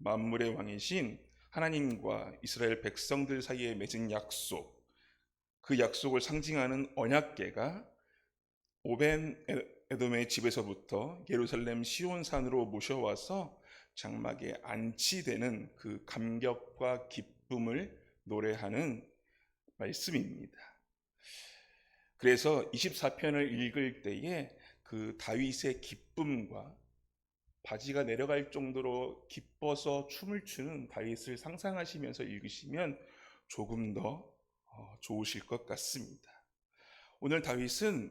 만물의 왕이신 하나님과 이스라엘 백성들 사이에 맺은 약속, 그 약속을 상징하는 언약궤가 오벤 에돔의 집에서부터 예루살렘 시온산으로 모셔와서 장막에 안치되는 그 감격과 기쁨을 노래하는 말씀입니다. 그래서 24편을 읽을 때에 그 다윗의 기쁨과 바지가 내려갈 정도로 기뻐서 춤을 추는 다윗을 상상하시면서 읽으시면 조금 더 좋으실 것 같습니다. 오늘 다윗은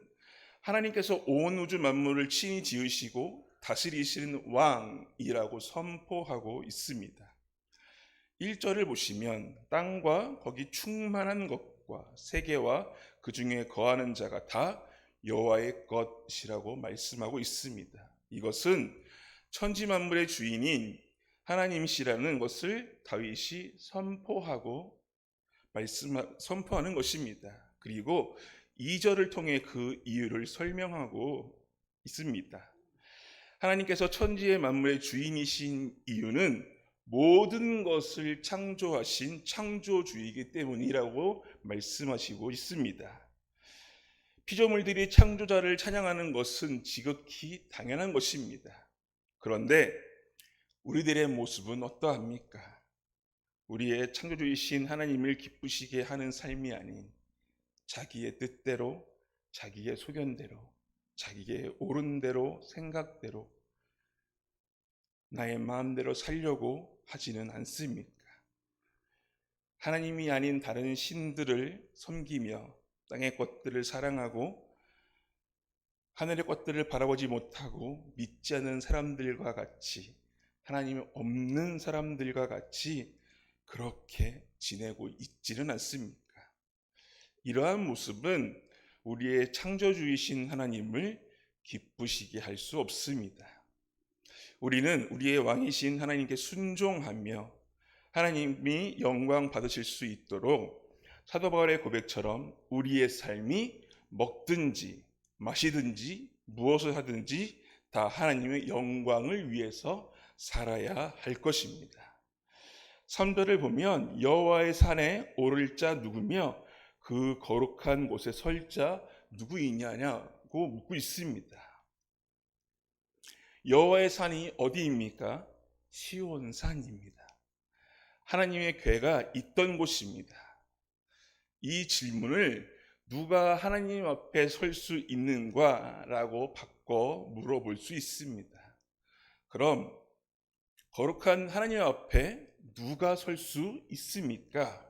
하나님께서 온 우주 만물을 친히 지으시고 다스리시는 왕이라고 선포하고 있습니다. 1절을 보시면 땅과 거기 충만한 것과 세계와 그 중에 거하는 자가 다 여호와의 것이라고 말씀하고 있습니다. 이것은 천지 만물의 주인인 하나님이시라는 것을 다윗이 선포하는 것입니다. 그리고 2절을 통해 그 이유를 설명하고 있습니다. 하나님께서 천지의 만물의 주인이신 이유는 모든 것을 창조하신 창조주이기 때문이라고 말씀하시고 있습니다. 피조물들이 창조자를 찬양하는 것은 지극히 당연한 것입니다. 그런데 우리들의 모습은 어떠합니까? 우리의 창조주이신 하나님을 기쁘시게 하는 삶이 아닌 자기의 뜻대로, 자기의 소견대로, 자기의 옳은 대로, 생각대로, 나의 마음대로 살려고 하지는 않습니까? 하나님이 아닌 다른 신들을 섬기며 땅의 것들을 사랑하고 하늘의 것들을 바라보지 못하고 믿지 않는 사람들과 같이, 하나님이 없는 사람들과 같이 그렇게 지내고 있지는 않습니까? 이러한 모습은 우리의 창조주이신 하나님을 기쁘시게 할 수 없습니다. 우리는 우리의 왕이신 하나님께 순종하며 하나님이 영광 받으실 수 있도록 사도 바울의 고백처럼 우리의 삶이 먹든지 마시든지 무엇을 하든지 다 하나님의 영광을 위해서 살아야 할 것입니다. 3절을 보면 여호와의 산에 오를 자 누구며 그 거룩한 곳에 설 자 누구이냐고 묻고 있습니다. 여호와의 산이 어디입니까? 시온산입니다. 하나님의 궤가 있던 곳입니다. 이 질문을 누가 하나님 앞에 설 수 있는가? 라고 바꿔 물어볼 수 있습니다. 그럼 거룩한 하나님 앞에 누가 설 수 있습니까?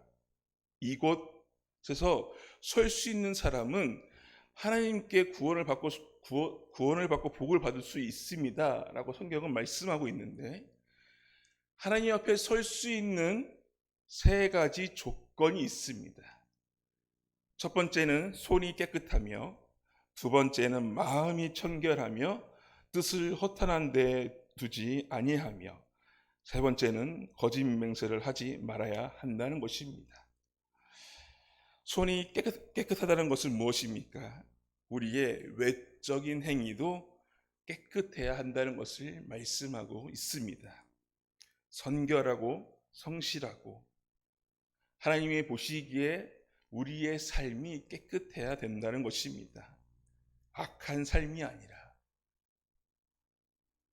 이곳에서 설 수 있는 사람은 하나님께 구원을 받고 복을 받을 수 있습니다 라고 성경은 말씀하고 있는데, 하나님 앞에 설 수 있는 세 가지 조건이 있습니다. 첫 번째는 손이 깨끗하며, 두 번째는 마음이 청결하며 뜻을 허탄한 데 두지 아니하며, 세 번째는 거짓 맹세를 하지 말아야 한다는 것입니다. 손이 깨끗하다는 것은 무엇입니까? 우리의 외적인 행위도 깨끗해야 한다는 것을 말씀하고 있습니다. 선결하고 성실하고 하나님이 보시기에 우리의 삶이 깨끗해야 된다는 것입니다. 악한 삶이 아니라,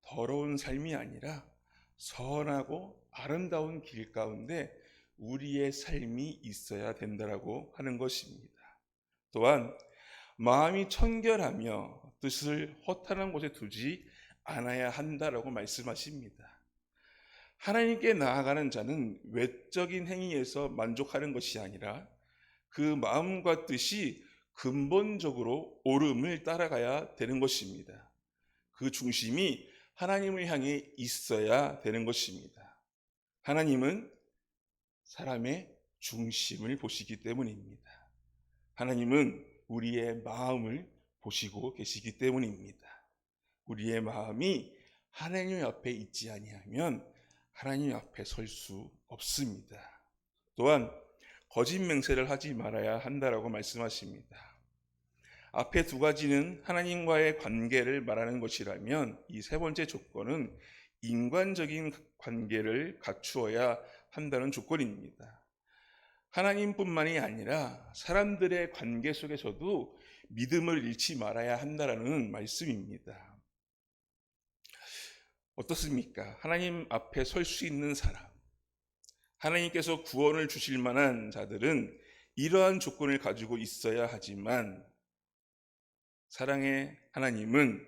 더러운 삶이 아니라 선하고 아름다운 길 가운데 우리의 삶이 있어야 된다고 하는 것입니다. 또한 마음이 청결하며 뜻을 허탄한 곳에 두지 않아야 한다라고 말씀하십니다. 하나님께 나아가는 자는 외적인 행위에서 만족하는 것이 아니라 그 마음과 뜻이 근본적으로 옳음을 따라가야 되는 것입니다. 그 중심이 하나님을 향해 있어야 되는 것입니다. 하나님은 사람의 중심을 보시기 때문입니다. 하나님은 우리의 마음을 보시고 계시기 때문입니다. 우리의 마음이 하나님 앞에 있지 아니하면 하나님 앞에 설 수 없습니다. 또한 거짓 맹세를 하지 말아야 한다라고 말씀하십니다. 앞에 두 가지는 하나님과의 관계를 말하는 것이라면 이 세 번째 조건은 인간적인 관계를 갖추어야 한다는 조건입니다. 하나님뿐만이 아니라 사람들의 관계 속에서도 믿음을 잃지 말아야 한다는 말씀입니다. 어떻습니까? 하나님 앞에 설 수 있는 사람, 하나님께서 구원을 주실 만한 자들은 이러한 조건을 가지고 있어야 하지만, 사랑의 하나님은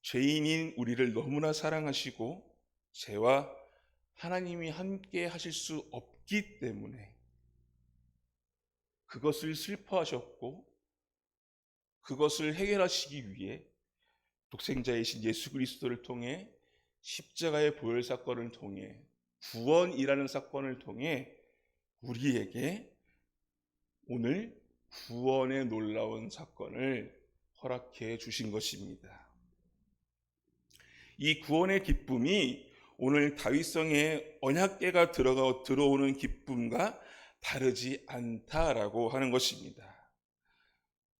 죄인인 우리를 너무나 사랑하시고 죄와 하나님이 함께 하실 수 없기 때문에 그것을 슬퍼하셨고, 그것을 해결하시기 위해 독생자이신 예수 그리스도를 통해 십자가의 보혈 사건을 통해 구원이라는 사건을 통해 우리에게 오늘 구원의 놀라운 사건을 허락해 주신 것입니다. 이 구원의 기쁨이 오늘 다윗성의 언약궤가 들어오는 기쁨과 다르지 않다라고 하는 것입니다.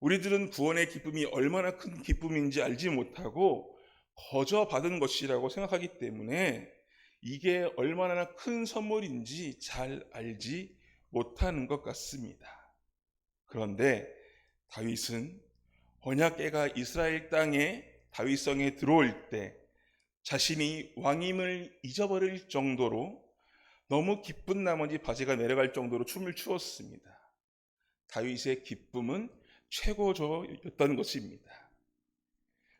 우리들은 구원의 기쁨이 얼마나 큰 기쁨인지 알지 못하고 거저 받은 것이라고 생각하기 때문에 이게 얼마나 큰 선물인지 잘 알지 못하는 것 같습니다. 그런데 다윗은 언약궤가 이스라엘 땅에 다윗성에 들어올 때 자신이 왕임을 잊어버릴 정도로 너무 기쁜 나머지 바지가 내려갈 정도로 춤을 추었습니다. 다윗의 기쁨은 최고조였던 것입니다.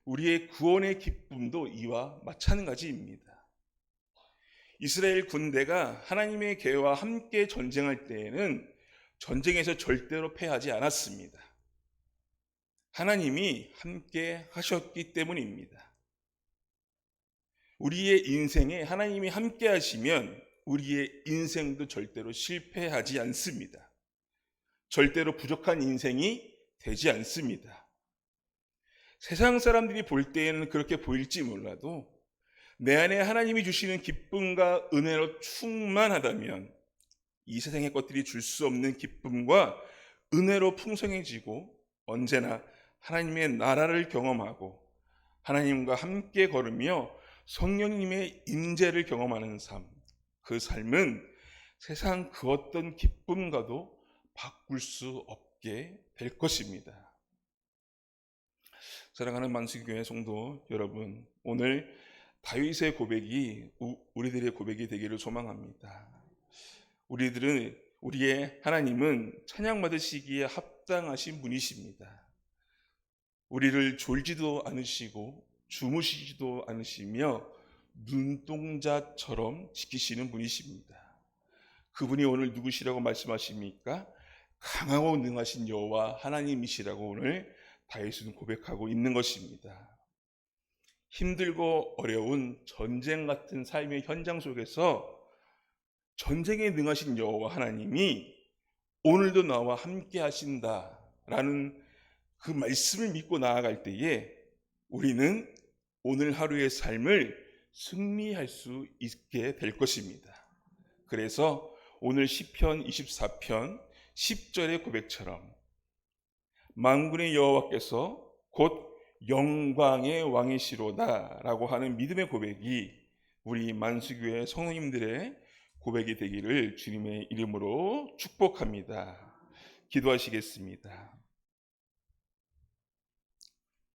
우리의 구원의 기쁨도 이와 마찬가지입니다. 이스라엘 군대가 하나님의 계획과 함께 전쟁할 때에는 전쟁에서 절대로 패하지 않았습니다. 하나님이 함께 하셨기 때문입니다. 우리의 인생에 하나님이 함께 하시면 우리의 인생도 절대로 실패하지 않습니다. 절대로 부족한 인생이 되지 않습니다. 세상 사람들이 볼 때에는 그렇게 보일지 몰라도 내 안에 하나님이 주시는 기쁨과 은혜로 충만하다면 이 세상의 것들이 줄 수 없는 기쁨과 은혜로 풍성해지고 언제나 하나님의 나라를 경험하고 하나님과 함께 걸으며 성령님의 임재를 경험하는 삶, 그 삶은 세상 그 어떤 기쁨과도 바꿀 수 없게 될 것입니다. 사랑하는 만수교회 성도 여러분, 오늘 다윗의 고백이 우리들의 고백이 되기를 소망합니다. 우리의 하나님은 찬양받으시기에 합당하신 분이십니다. 우리를 졸지도 않으시고 주무시지도 않으시며 눈동자처럼 지키시는 분이십니다. 그분이 오늘 누구시라고 말씀하십니까? 강하고 능하신 여호와 하나님이시라고 오늘 다윗은 고백하고 있는 것입니다. 힘들고 어려운 전쟁 같은 삶의 현장 속에서 전쟁에 능하신 여호와 하나님이 오늘도 나와 함께 하신다라는 그 말씀을 믿고 나아갈 때에 우리는 오늘 하루의 삶을 승리할 수 있게 될 것입니다. 그래서 오늘 시편 24편 10절의 고백처럼 만군의 여호와께서 곧 영광의 왕이시로다 라고 하는 믿음의 고백이 우리 만수교회 성도님들의 고백이 되기를 주님의 이름으로 축복합니다. 기도하시겠습니다.